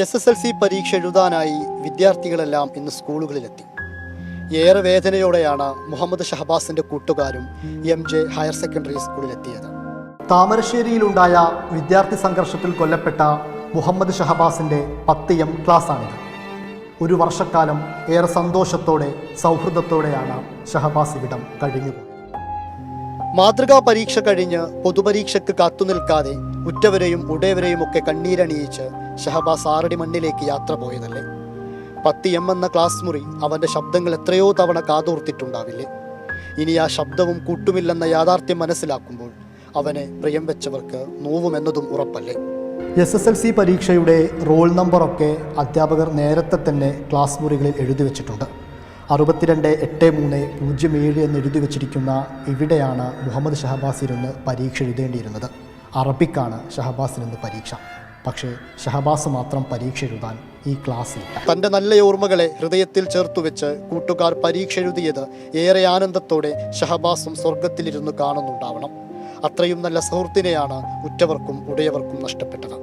SSLC പരീക്ഷ എഴുതാനായി വിദ്യാർത്ഥികളെല്ലാം ഇന്ന് സ്കൂളുകളിലെത്തി. ഏറെ വേദനയോടെയാണ് മുഹമ്മദ് ഷഹബാസിന്റെ കൂട്ടുകാരും MJ ഹയർ സെക്കൻഡറി സ്കൂളിലെത്തിയത്. താമരശ്ശേരിയിലുണ്ടായ വിദ്യാർത്ഥി സംഘർഷത്തിൽ കൊല്ലപ്പെട്ട മുഹമ്മദ് ഷഹബാസിന്റെ 10M ക്ലാസ്സാണിത്. ഒരു വർഷക്കാലം ഏറെ സന്തോഷത്തോടെ സൗഹൃദത്തോടെയാണ് ഷഹബാസ് ഇവിടം കഴിഞ്ഞുപോയത്. മാതൃകാ പരീക്ഷ കഴിഞ്ഞ് പൊതുപരീക്ഷയ്ക്ക് കാത്തുനിൽക്കാതെ ഉറ്റവരെയും ഉടയവരെയും ഒക്കെ കണ്ണീരണിയിച്ച് ഷഹബാസ് ആറടി മണ്ണിലേക്ക് യാത്ര പോയതല്ലേ. 10M എന്ന ക്ലാസ് മുറി അവൻ്റെ ശബ്ദങ്ങൾ എത്രയോ തവണ കാതോർത്തിട്ടുണ്ടാവില്ലേ. ഇനി ആ ശബ്ദവും കൂട്ടുമില്ലെന്ന യാഥാർത്ഥ്യം മനസ്സിലാക്കുമ്പോൾ അവനെ പ്രിയം വെച്ചവർക്ക് നോവുമെന്നതും ഉറപ്പല്ലേ. SSLC പരീക്ഷയുടെ റോൾ നമ്പറൊക്കെ അധ്യാപകർ നേരത്തെ തന്നെ ക്ലാസ് മുറികളിൽ എഴുതി വെച്ചിട്ടുണ്ട്. 62-83-07 എന്ന് എഴുതി വച്ചിരിക്കുന്ന ഇവിടെയാണ് മുഹമ്മദ് ഷഹബാസ് ഇരുന്ന് പരീക്ഷ എഴുതേണ്ടിയിരുന്നത്. അറബിക്കാണ് ഷഹബാസിനിന്ന് പരീക്ഷ. പക്ഷേ ഷഹബാസ് മാത്രം പരീക്ഷ എഴുതാൻ ഈ ക്ലാസ്സിലില്ല. തൻ്റെ നല്ല ഓർമ്മകളെ ഹൃദയത്തിൽ ചേർത്തുവെച്ച് കൂട്ടുകാർ പരീക്ഷ എഴുതിയത് ഏറെ ആനന്ദത്തോടെ ഷഹബാസും സ്വർഗത്തിലിരുന്ന് കാണുന്നുണ്ടാവണം. അത്രയും നല്ല സുഹൃത്തിനെയാണ് ഉറ്റവർക്കും ഉടയവർക്കും നഷ്ടപ്പെട്ടത്.